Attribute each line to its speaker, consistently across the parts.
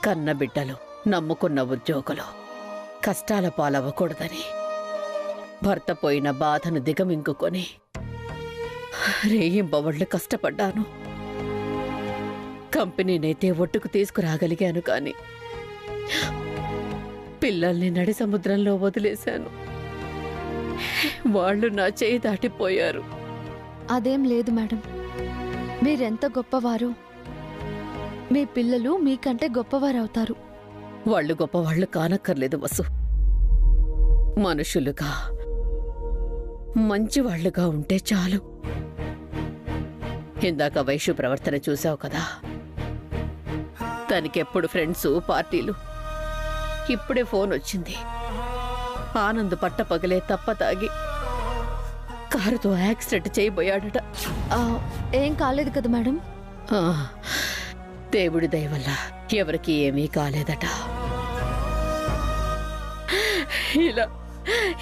Speaker 1: కన్న బిడ్డలు, నమ్ముకున్న ఉద్యోగులు కష్టాల పాలవ్వకూడదని భర్త పోయిన బాధను దిగమింగుకొని రేయింబవళ్ళు కష్టపడ్డాను. కంపెనీనైతే ఒట్టుకు తీసుకురాగలిగాను, కానీ పిల్లల్ని నడి సముద్రంలో వదిలేశాను. వాళ్ళు నా చేయి దాటిపోయారు.
Speaker 2: అదేం లేదు మేడం, మీరెంత గొప్పవారు, మీ పిల్లలు మీకంటే గొప్పవారవుతారు.
Speaker 1: వాళ్ళు గొప్పవాళ్లు కానక్కర్లేదు వసు. మనుషులుగా మంచివాళ్లుగా ఉంటే చాలు. ఇందాక వైషు ప్రవర్తన చూసావు కదా, తనకెప్పుడు ఫ్రెండ్సు, పార్టీలు. ఇప్పుడే ఫోన్ వచ్చింది. ఆనంద్ పట్టపగలే తప్ప తాగి కారుతో యాక్సిడెంట్ చేయబోయాడట.
Speaker 2: ఏం కాలేదు కదా మేడం?
Speaker 1: దేవుడి దయ వల్ల ఎవరికి ఏమీ కాలేదట. ఇలా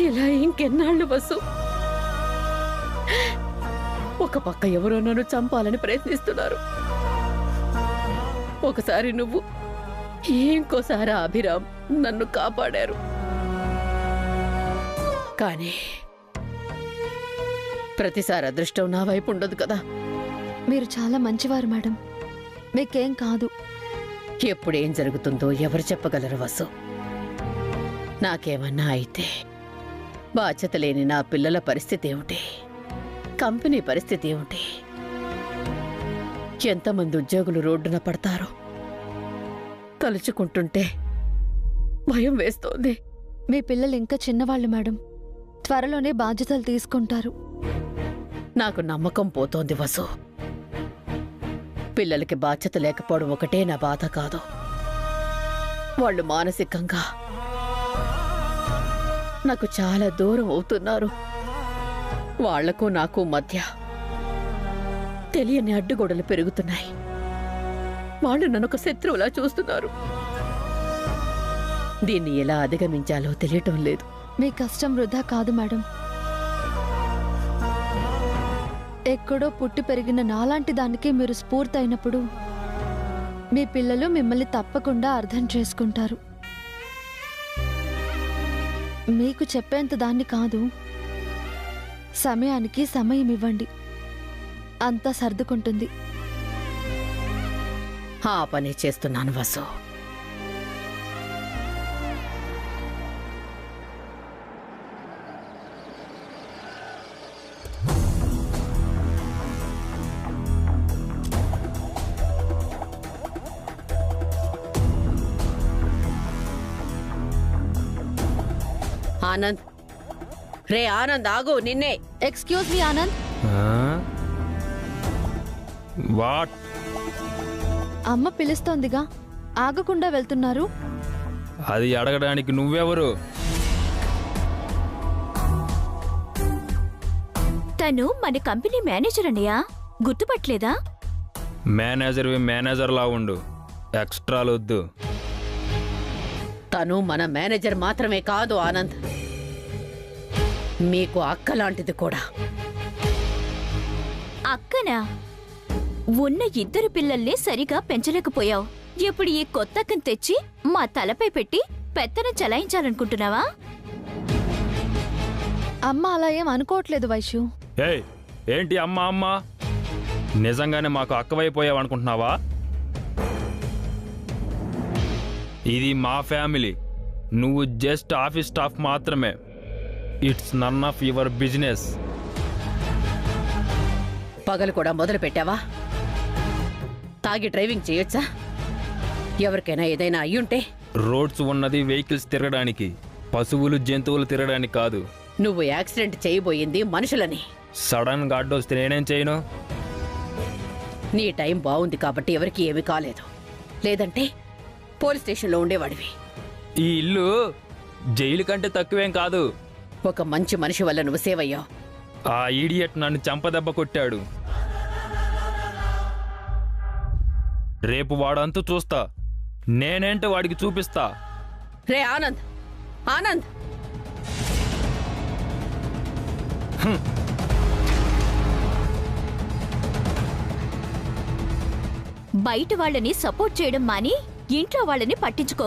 Speaker 1: ఇలా ఇంకెన్నాళ్ళు వసు? ఒక పక్క ఎవరో నన్ను చంపాలని ప్రయత్నిస్తున్నారు. ఒకసారి నువ్వు, ఇంకోసారి అభిరామ్ నన్ను కాపాడారు. కానీ ప్రతిసారి అదృష్టం నా వైపు ఉండదు కదా.
Speaker 2: మీరు చాలా మంచివారు మేడం, మీకేం కాదు.
Speaker 1: ఎప్పుడేం జరుగుతుందో ఎవరు చెప్పగలరు వసు? నాకేమన్నా అయితే బాధ్యత లేని నా పిల్లల పరిస్థితి ఏమిటి? కంపెనీ పరిస్థితి ఏమిటి? ఎంతమంది ఉద్యోగులు రోడ్డున పడతారో తలుచుకుంటుంటే భయం వేస్తోంది.
Speaker 2: మీ పిల్లలు ఇంకా చిన్నవాళ్ళు మేడం, త్వరలోనే బాధ్యతలు తీసుకుంటారు.
Speaker 1: నాకు నమ్మకం పోతోంది వసు. పిల్లలకి బాధ్యత లేకపోవడం ఒకటే నా బాధ కాదు, వాళ్ళు మానసికంగా నాకు చాలా దూరం అవుతున్నారు. వాళ్లకు నాకు మధ్య తెలియని అడ్డుగోడలు పెరుగుతున్నాయి. వాళ్ళు నన్నొక శత్రువులా చూస్తున్నారు. దీన్ని ఎలా అధిగమించాలో తెలియటం లేదు.
Speaker 2: మీ కష్టం వృధా కాదు మేడం. ఎక్కడో పుట్టి పెరిగిన నాలాంటి దానికి మీరు స్ఫూర్తి అయినప్పుడు మీ పిల్లలు మిమ్మల్ని తప్పకుండా అర్థం చేసుకుంటారు. మీకు చెప్పేంత దాన్ని కాదు, సమయానికి సమయం ఇవ్వండి, అంతా సర్దుకుంటుంది.
Speaker 1: ఆ పని చేస్తున్నాను వసు. ఆనంద్, రే ఆనంద్ ఆగు, నిన్నే.
Speaker 2: Excuse me Anand.
Speaker 3: వాట్?
Speaker 2: అమ్మ పిలుస్తోందిగా, ఆగకుండా వెళ్తున్నారు.
Speaker 3: అది అడగడానికి నువ్వెవరు?
Speaker 4: తను మన కంపెనీ మేనేజర్ అన్నయ్యా, గుర్తుపట్టలేదా?
Speaker 3: మేనేజర్లా ఉండు, ఎక్స్ట్రాలొద్దు.
Speaker 1: తను మన మేనేజర్ మాత్రమే కాదు ఆనంద్, మీకు అక్క లాంటిది కూడా.
Speaker 4: అక్కనా? ఉన్న ఇద్దరు పిల్లల్ని సరిగా పెంచలేకపోయావు. ఇప్పుడు ఈ కొత్త అక్కను తెచ్చి మా తలపై పెట్టి పెత్తనం చలాయించాలనుకుంటున్నావా?
Speaker 2: అమ్మ అలా ఏం అనుకోవట్లేదు వైషు.
Speaker 3: ఏయ్, ఏంటి అమ్మా? నిజంగానే మాకు అక్కవైపోయావు అనుకుంటున్నావా? ఇది మా ఫ్యామిలీ, నువ్వు జస్ట్ ఆఫీస్ స్టాఫ్ మాత్రమే. It's none of your business.
Speaker 1: పగలు కూడా మొదలు పెట్టావా? తాగి డ్రైవింగ్ చేయొచ్చా? ఎవరికైనా ఏదైనా అయ్యుంటే?
Speaker 3: రోడ్స్ ఉన్నది వెహికల్స్ తిరగడానికి, పశువులు జంతువులు తిరగడానికి కాదు.
Speaker 1: నువ్వు యాక్సిడెంట్ చేయబోయింది మనుషులని.
Speaker 3: సడన్ గా అడ్డొస్తే నేనేం చేయను?
Speaker 1: నీ టైం బాగుంది కాబట్టి ఎవరికి ఏమీ కాలేదు, లేదంటే పోలీస్ స్టేషన్లో ఉండేవాడివి.
Speaker 3: ఈ ఇల్లు జైలు కంటే తక్కువేం కాదు.
Speaker 1: ఒక మంచి మనిషి వల్ల నువ్వు సేవ్ అయ్యావు.
Speaker 3: ఆ ఈడియట్ నన్ను చంపదెబ్బ కొట్టాడు. రేపు వాడంతు చూస్తా, నేనేంటో వాడికి చూపిస్తా.
Speaker 1: రే ఆనంద్, ఆనంద్!
Speaker 4: బయట వాళ్ళని సపోర్ట్ చేయడం మాని ఇంట్లో వాళ్ళని పట్టించుకో.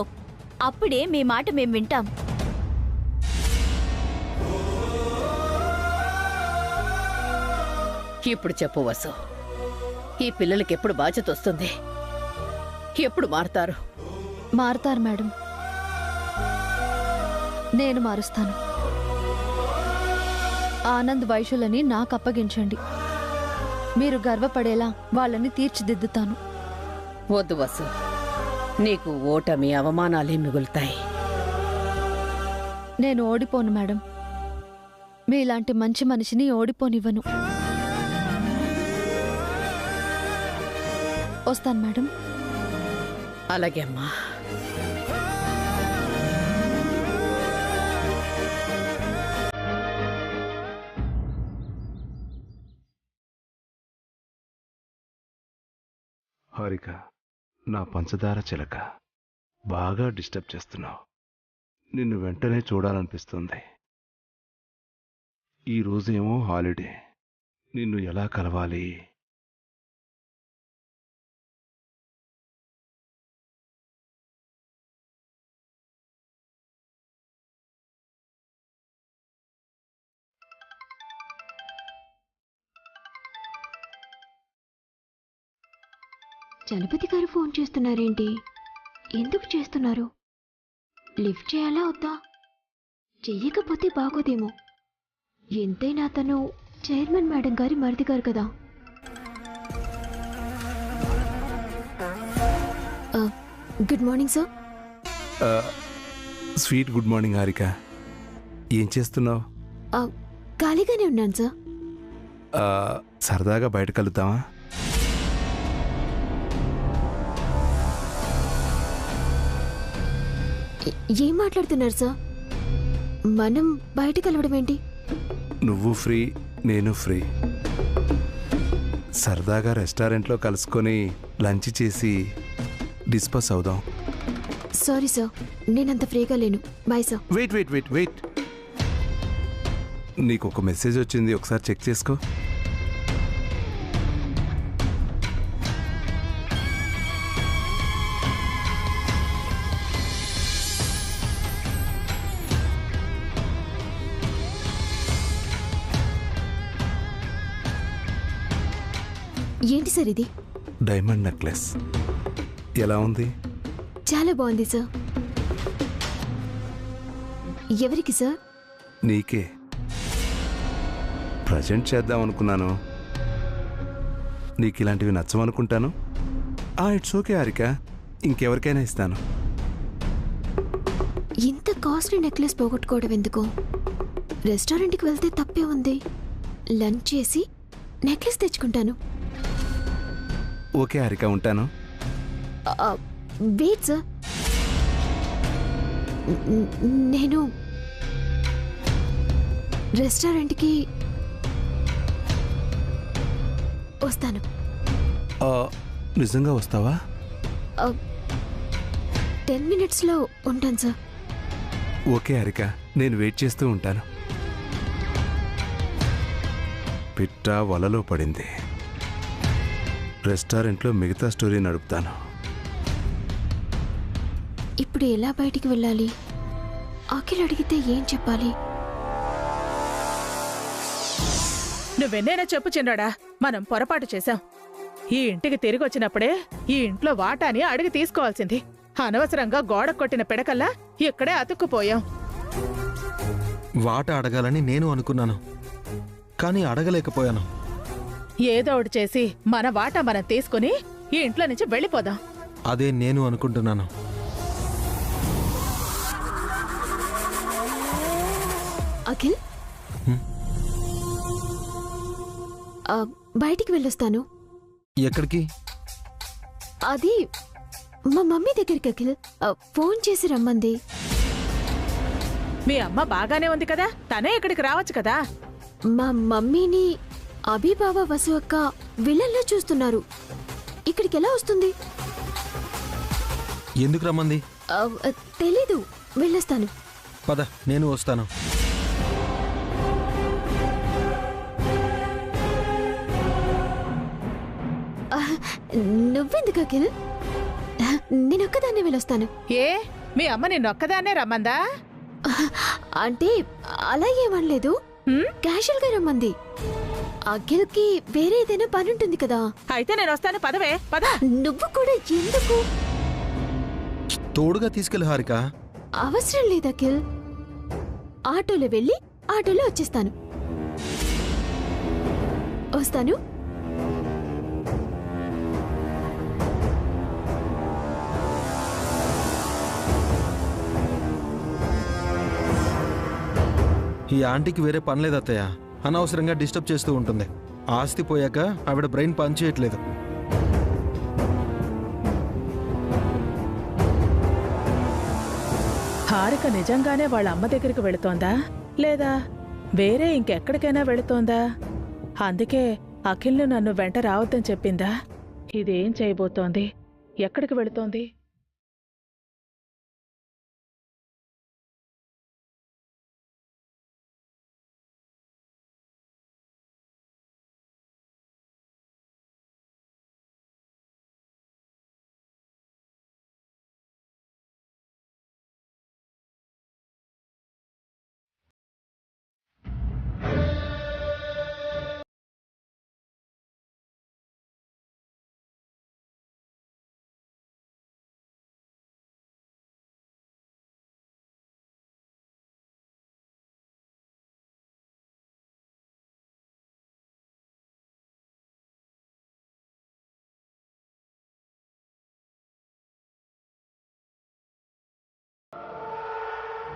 Speaker 4: అప్పుడే మీ మాట మేం వింటాం.
Speaker 1: ఇప్పుడు చెప్పు వసు, ఈ పిల్లలకి ఎప్పుడు బాధ్యత వస్తుంది? ఎప్పుడు మారతారు?
Speaker 2: మారుతారు మేడం, నేను మారుస్తాను. ఆనంద్ వైశులని నాకు అప్పగించండి. మీరు గర్వపడేలా వాళ్ళని తీర్చిదిద్దుతాను.
Speaker 1: వద్దు వసు, నీకు ఓటమి అవమానాలే మిగులుతాయి.
Speaker 2: నేను ఓడిపోను మేడం. మీలాంటి మంచి మనిషిని ఓడిపోనివ్వను. వస్తాను మేడం.
Speaker 1: అలాగే అమ్మా.
Speaker 5: హారిక, నా పంచదార చిలక, బాగా డిస్టర్బ్ చేస్తున్నావు. నిన్ను వెంటనే చూడాలనిపిస్తుంది. ఈ రోజేమో హాలిడే. నిన్ను ఎలా కలవాలి?
Speaker 6: చలపతి గారు ఫోన్ చేస్తున్నారేంటి? ఎందుకు చేస్తున్నారు? లిఫ్ట్ చేయాలా వద్దా? చెయ్యకపోతే బాగోదేమో. ఎంతైనా అతను చైర్మన్ మేడం గారి మరిది గారు కదా. Good morning sir.
Speaker 5: Sweet good morning Harika. ఏం చేస్తున్నావు?
Speaker 6: ఖాళీగానే ఉన్నాను సార్.
Speaker 5: సరదాగా బయట కలుద్దామా?
Speaker 6: ఏం మాట్లాడుతున్నారు సార్? మనం బయట కలవడం ఏంటి?
Speaker 5: నువ్వు ఫ్రీ, నేను ఫ్రీ. సరదాగా రెస్టారెంట్లో కలుసుకొని లంచ్ చేసి డిస్పస్ అవుదాం.
Speaker 6: సారీ సార్, నేనంత ఫ్రీగా లేను. Bye sir.
Speaker 5: Wait wait wait wait నీకు ఒక మెసేజ్ వచ్చింది, ఒకసారి చెక్ చేసుకో.
Speaker 6: ఏంటి సార్ ఇది?
Speaker 5: Diamond necklace. ఎలా ఉంది?
Speaker 6: చాలా బాగుంది సార్. ఎవరికి సార్?
Speaker 5: నీకే ప్రజెంట్ చేద్దాం అనుకున్నాను. నీకు ఇలాంటివి నచ్చమనుకుంటాను. ఇట్స్ ఓకే హారిక, ఇంకెవరికైనా ఇస్తాను.
Speaker 6: ఇంత కాస్ట్లీ నెక్లెస్ పోగొట్టుకోవడం ఎందుకు? రెస్టారెంట్కి వెళ్తే తప్పే ఉంది. లంచ్ చేసి నెక్లెస్ తెచ్చుకుంటాను.
Speaker 5: ఓకే హారిక, ఉంటాను.
Speaker 6: వెయిట్ సార్, నేను రెస్టారెంట్కి వస్తాను.
Speaker 5: నిజంగా వస్తావా?
Speaker 6: 10 minutesలో ఉంటాను సార్.
Speaker 5: ఓకే హారిక, నేను వెయిట్ చేస్తూ ఉంటాను. పిట్ట వలలో పడింది. రెస్టారెంట్లో మిగతా స్టోరీ నడుపుతాను.
Speaker 6: ఇప్పుడు ఎలా బయటికి వెళ్ళాలి? అఖిల్ అడిగితే ఏం చెప్పాలి?
Speaker 7: నువ్వెన్నైనా చెప్పు చిన్నోడా, మనం పొరపాటు చేశాం. ఈ ఇంటికి తిరిగి వచ్చినప్పుడే ఈ ఇంట్లో వాటాని అడిగి తీసుకోవాల్సింది. అనవసరంగా గోడ కొట్టిన పిడకల్లా ఇక్కడే అతుక్కుపోయాం.
Speaker 8: వాట అడగాలని నేను అనుకున్నాను, కానీ అడగలేకపోయాను.
Speaker 7: ఏదో ఒకటి చేసి మన వాటా మనం తీసుకుని ఈ ఇంట్లో నుంచి వెళ్ళిపోదాం.
Speaker 8: అదే నేను అనుకుంటున్నాను.
Speaker 6: అఖిల్, బయటికి వెళ్ళొస్తాను.
Speaker 8: ఎక్కడికి?
Speaker 6: అది మా మమ్మీ దగ్గరికి. అఖిల్ ఫోన్ చేసి రమ్మంది.
Speaker 7: మీ అమ్మ బాగానే ఉంది కదా, తనే ఇక్కడికి రావచ్చు కదా.
Speaker 6: మా మమ్మీని అభిబావ వసు అక్క విలన్లో చూస్తున్నారు. ఇక్కడికి ఎలా వస్తుంది?
Speaker 8: ఎందుకు రమ్మంది?
Speaker 6: తెలీదు, వెళ్ళొస్తాను.
Speaker 8: పద, నేను వస్తాను.
Speaker 6: నువ్వెందుకు అఖిల్? నేను ఒక్కదాన్నే వెళ్ళొస్తాను.
Speaker 7: ఏ మీ అమ్మ నిన్నొక్కదాన్నే రమ్మందా?
Speaker 6: అంటే అలా ఏమనలేదు, క్యాషువల్ గా రమ్మంది. అఖిల్కి వేరే ఏదైనా పని ఉంటుంది కదా.
Speaker 7: అయితే నేను వస్తాను, పదవే పద.
Speaker 6: నువ్వు కూడా ఎందుకు?
Speaker 8: తోడుగా తీసుకెళ్ళి హారిక.
Speaker 6: అవసరం లేదు అఖిల్, ఆటోలో వెళ్ళి ఆటోలో వచ్చేస్తాను. వస్తాను.
Speaker 8: ఈ ఆంటీకి వేరే పని లేదు అత్తయ్య, అనవసరంగా డిస్టర్బ్ చేస్తూ ఉంటుంది. ఆస్తి పోయాక ఆవిడ బ్రెయిన్ పనిచేయట్లేదు.
Speaker 7: హారిక నిజంగానే వాళ్ళ అమ్మ దగ్గరికి వెళుతోందా లేదా వేరే ఇంకెక్కడికైనా వెళుతోందా? అందుకే అఖిల్ను నన్ను వెంట రావద్దని చెప్పిందా? ఇదేం చేయబోతోంది? ఎక్కడికి వెళుతోంది?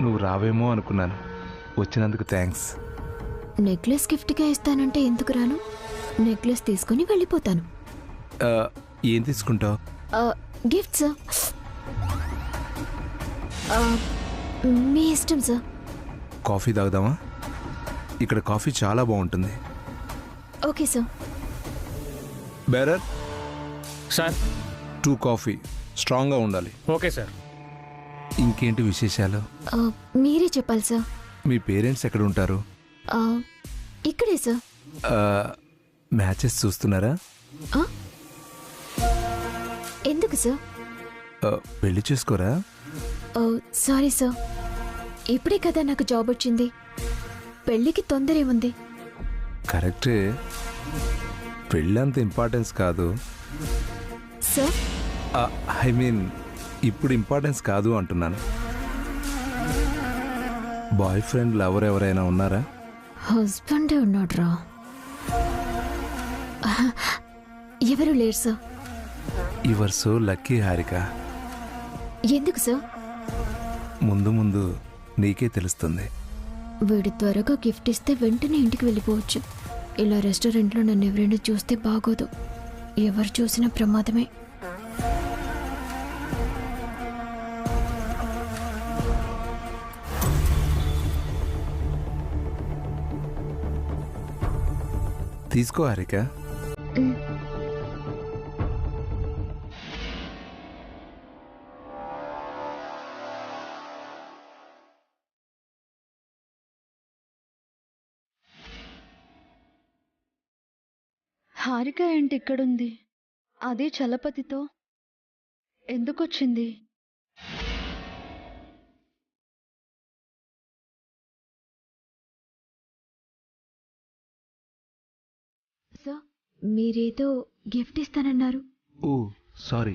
Speaker 5: నువ్వు రావేమో అనుకున్నాను. వచ్చినందుకు థ్యాంక్స్.
Speaker 6: నెక్లెస్ గిఫ్ట్గా ఇస్తానంటే ఎందుకు రాను? నెక్లెస్ తీసుకుని వెళ్ళిపోతాను.
Speaker 5: ఏం తీసుకుంటావు?
Speaker 6: గిఫ్ట్ సార్, మీ ఇష్టం సార్.
Speaker 5: కాఫీ తాగుదామా? ఇక్కడ కాఫీ చాలా బాగుంటుంది.
Speaker 6: Okay sir.
Speaker 5: Bearer
Speaker 3: sir
Speaker 5: 2 coffee, స్ట్రాంగ్గా ఉండాలి.
Speaker 3: Okay sir.
Speaker 5: ఇంకేంటి విశేషాలు?
Speaker 6: మీరే చెప్పాలి సార్.
Speaker 5: మీ పేరెంట్స్ ఎక్కడ ఉంటారు?
Speaker 6: ఇక్కడే సార్.
Speaker 5: మ్యాచెస్ చూస్తున్నారా?
Speaker 6: ఎందుకు సార్?
Speaker 5: పెళ్లి చేసుకోరా?
Speaker 6: సారీ సార్, ఇప్పుడే కదా నాకు జాబ్ వచ్చింది. పెళ్ళికి తొందర ఏముంది?
Speaker 5: కరెక్టే, పెళ్ళంత ఇంపార్టెన్స్ కాదు.
Speaker 6: సార్
Speaker 5: ఐ మీన్ ఇప్పుడు ఇంపార్టెన్స్ కాదు అంటున్నాను. బాయ్ ఫ్రెండ్ లవర్ ఎవరైనా ఉన్నారా?
Speaker 6: హస్బెండే ఉన్నాడు రా. ఎవరు లేరు sir.
Speaker 5: Your so lucky Harika.
Speaker 6: ఎందుకు సార్?
Speaker 5: ముందు ముందు నీకే తెలుస్తుంది.
Speaker 6: వీడు త్వరగా గిఫ్ట్ ఇస్తే వెంటనే ఇంటికి వెళ్ళిపోవచ్చు. ఇలా రెస్టారెంట్లో నన్ను ఎవరైనా చూస్తే బాగోదు. ఎవరు చూసినా ప్రమాదమే.
Speaker 5: తీసుకో హారిక.
Speaker 2: హారిక ఏంటి ఇక్కడుంది? అదే చలపతితో ఎందుకొచ్చింది?
Speaker 6: సార్ మీరేదో గిఫ్ట్ ఇస్తానన్నారు.
Speaker 5: Oh sorry.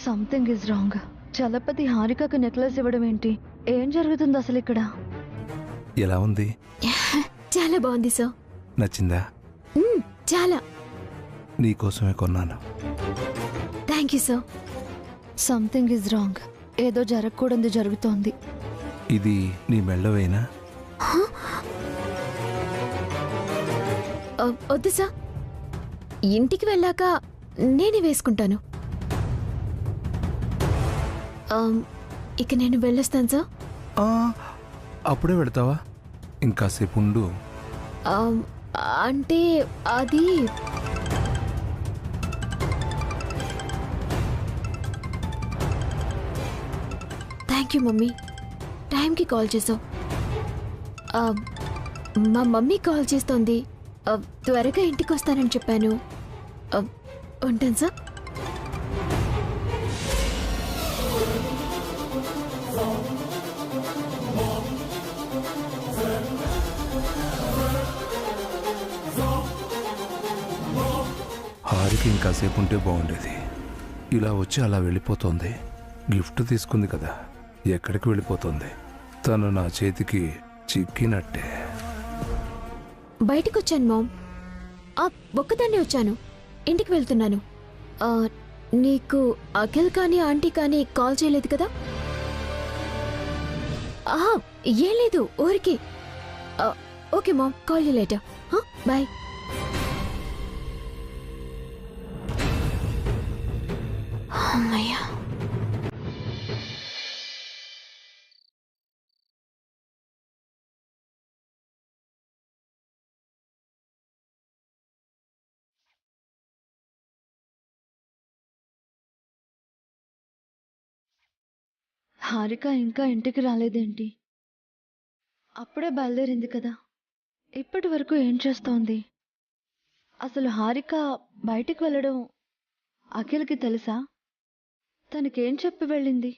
Speaker 2: Something is wrong. Chalapathi హారికకు నెక్లెస్ ఇవ్వడం ఏంటి? ఏం జరుగుతుంది అసలు ఇక్కడ?
Speaker 5: ఎలా ఉంది?
Speaker 6: చాలా బాగుంది సార్.
Speaker 5: నచ్చిందా?
Speaker 6: చాలా.
Speaker 5: నీకోసమే కొన్నాను.
Speaker 6: Thank you sir.
Speaker 2: Something is wrong. ఏదో జరగకూడదు జరుగుతోంది.
Speaker 5: ఇది నీ మెళ్ళవేనా?
Speaker 6: వద్దు సార్, ఇంటికి వెళ్ళాక నేనే వేసుకుంటాను. ఇక నేను వెళ్ళొస్తాను సార్.
Speaker 5: అప్పుడే పెడతావా? ఇంకాసేపు ఉండు.
Speaker 6: అంటే అది థ్యాంక్ యూ మమ్మీ, టైంకి కాల్ చేసావు. మా మమ్మీ కాల్ చేస్తోంది, త్వరగా ఇంటికి వస్తానని చెప్పాను. ఉంటాను సార్.
Speaker 5: హారిక ఇంకాసేపు ఉంటే బాగుండేది. ఇలా వచ్చి అలా వెళ్ళిపోతుంది. గిఫ్ట్ తీసుకుంది కదా, ఎక్కడికి వెళ్ళిపోతుంది? తను నా చేతికి చిక్కినట్టే.
Speaker 6: బయటికి వచ్చాను మామ్. ఒక్కదాన్నే వచ్చాను. ఇంటికి వెళ్తున్నాను. నీకు అఖిల్ కానీ ఆంటీ కానీ కాల్ చేయలేదు కదా? ఏం లేదు, ఊరికి. Okay ma'am, call you later. Bye. అమ్మయ్యా.
Speaker 2: హారిక ఇంకా ఇంటికి రాలేదేంటి? అప్పుడే బయలుదేరింది కదా. ఇప్పటి వరకు ఏం చేస్తోంది? అసలు హారిక బయటికి వెళ్ళడం అఖిల్కి తెలుసా? తనకేం చెప్పి వెళ్ళింది?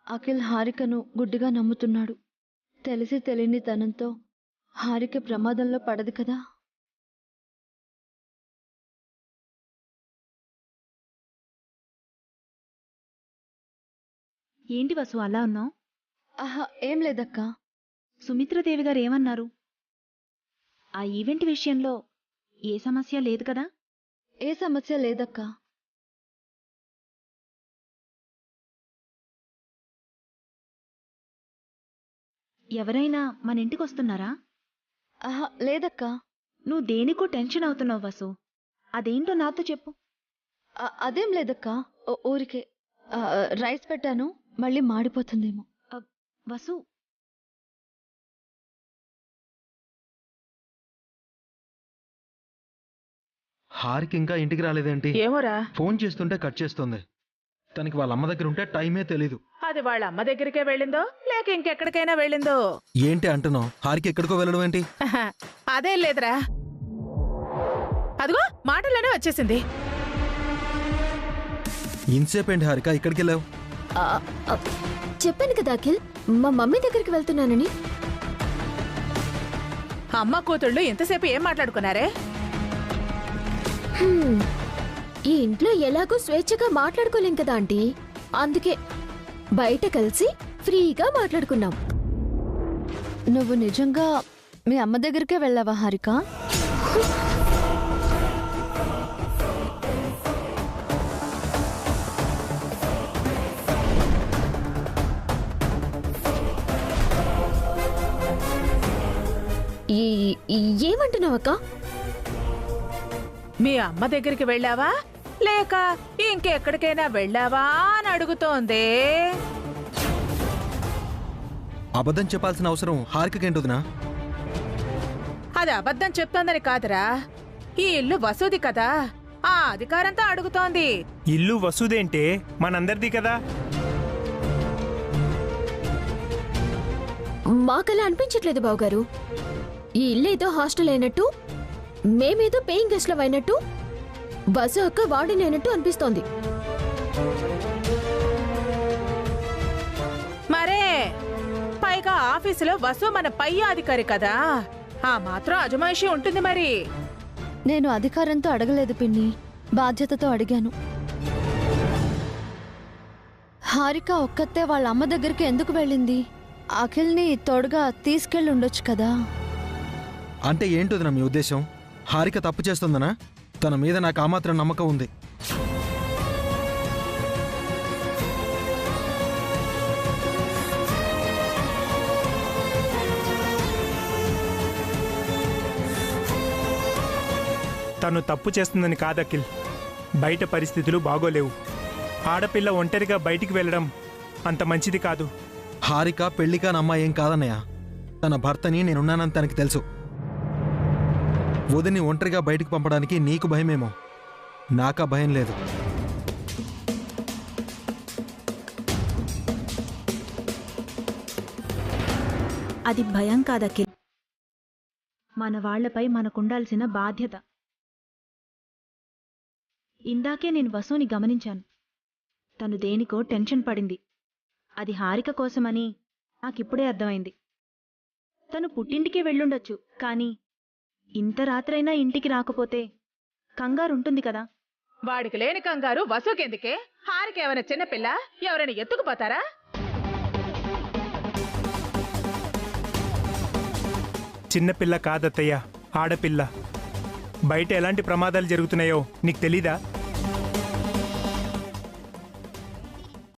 Speaker 2: అఖిల్ హారికను గుడ్డిగా నమ్ముతున్నాడు. తెలిసి తెలియని తనంతో హారిక ప్రమాదంలో పడదు కదా.
Speaker 9: ఏంటి వసు అలా ఉన్నావు?
Speaker 2: ఏం లేదక్కా.
Speaker 9: సుమిత్రదేవి గారు ఏమన్నారు? ఆ ఈవెంట్ విషయంలో ఏ సమస్య లేదు కదా?
Speaker 2: ఏ సమస్య లేదక్కా.
Speaker 9: ఎవరైనా మన ఇంటికి వస్తున్నారా?
Speaker 2: లేదక్కా.
Speaker 9: నువ్వు దేనికో టెన్షన్ అవుతున్నావు వసు. అదేంటో నాతో చెప్పు.
Speaker 2: అదేం లేదక్కా, ఊరికే రైస్ పెట్టాను, మళ్ళీ మాడిపోతుందేమో.
Speaker 9: వసు,
Speaker 8: హారిక ఇంకా ఇంటికి రాలేదేంటి?
Speaker 7: ఏమోరా,
Speaker 8: ఫోన్ చేస్తుంటే కట్ చేస్తుంది. తనకి వాళ్ళ అమ్మ దగ్గర ఉంటే టైమే తెలీదు.
Speaker 7: అది వాళ్ళ అమ్మ దగ్గరికే వెళ్ళిందో లేక ఇంకెక్కడికైనా వెళ్ళిందో.
Speaker 8: ఏంటి అంటున్నావు? హారిక ఎక్కడికో వెళ్ళడం ఏంటి?
Speaker 7: అదేం లేదురా, అదిగో మాటల్లోనే వచ్చేసింది.
Speaker 8: ఇన్సేపు ఏంటి హారిక, ఇక్కడికి వెళ్ళావు?
Speaker 6: చెప్పాను కదా అఖిల్, మా మమ్మీ దగ్గరికి వెళ్తున్నానని.
Speaker 7: అమ్మ కూతుళ్ళు ఎంతసేపు ఏం మాట్లాడుకున్నారే?
Speaker 6: ఈ ఇంట్లో ఎలాగో స్వేచ్ఛగా మాట్లాడుకోలేం కదా ఆంటీ, అందుకే బయట కలిసి ఫ్రీగా మాట్లాడుకున్నాం.
Speaker 2: నువ్వు నిజంగా మీ అమ్మ దగ్గరికే వెళ్ళావా హారిక?
Speaker 6: ఏమంటున్నావక్క?
Speaker 7: మీ అమ్మ దగ్గరికి వెళ్ళావా లేక ఇంకెక్కడికైనా వెళ్ళావా అని అడుగుతోంది.
Speaker 8: అబద్ధం చెప్పాల్సిన అవసరం హారికకేంటొదినా?
Speaker 7: అది అబద్ధం చెప్తోందని కాదురా, ఈ ఇల్లు వసూది కదా, ఆ అధికారంతో అడుగుతోంది.
Speaker 10: ఇల్లు వసూదేంటే మనందరిది కదా.
Speaker 6: మాకలా అనిపించట్లేదు బావగారు. ఈ ఇల్లేదో హాస్టల్ అయినట్టు, మేమేదో పేయింగ్ గెస్ట్లం అయినట్టు, బస్సు అక్క వాడినైనట్టు అనిపిస్తోంది.
Speaker 7: మరే పైగా ఆఫీసులో వసు మన పై అధికారి కదా, ఆ మాత్రం అజమాయిషీ ఉంటుంది మరి.
Speaker 2: నేను అధికారంతో అడగలేదు పిన్ని, బాధ్యతతో అడిగాను. హారిక ఒక్కతే వాళ్ళ అమ్మ దగ్గరికి ఎందుకు వెళ్ళింది? అఖిల్ని తోడుగా తీసుకెళ్ళి ఉండొచ్చు కదా.
Speaker 8: అంటే ఏంటొదినా మీ ఉద్దేశం? హారిక తప్పు చేస్తుందనా? తన మీద నాకు ఆ మాత్రం నమ్మకం ఉంది.
Speaker 10: తను తప్పు చేస్తుందని కాదఖిల్, బయట పరిస్థితులు బాగోలేవు. ఆడపిల్ల ఒంటరిగా బయటికి వెళ్ళడం అంత మంచిది కాదు.
Speaker 8: హారిక పెళ్లికాని అమ్మాయి ఏం కాదన్నయ్య. తన భర్తని నేనున్నానని తనకి తెలుసు. వదిని ఒంటరిగా బయటికి పంపడానికి నీకు భయమేమో, నాకా భయం లేదు.
Speaker 9: అది భయం కాదఖిల్, మన వాళ్లపై మనకుండాల్సిన బాధ్యత. ఇందాకే నేను వసుని గమనించాను. తను దేనికో టెన్షన్ పడింది. అది హారిక కోసమని నాకిప్పుడే అర్థమైంది. తను పుట్టింటికే వెళ్ళుండొచ్చు, కానీ ఇంత రాత్రైనా ఇంటికి రాకపోతే కంగారుంటుంది కదా.
Speaker 7: వాడికి లేని కంగారు వసుకెందుకే? హారికేమైనా చిన్నపిల్ల? ఎవరైనా ఎత్తుకుపోతారా?
Speaker 10: చిన్నపిల్ల కాదత్తయ్య, ఆడపిల్ల. బయట ఎలాంటి ప్రమాదాలు జరుగుతున్నాయో నీకు తెలీదా?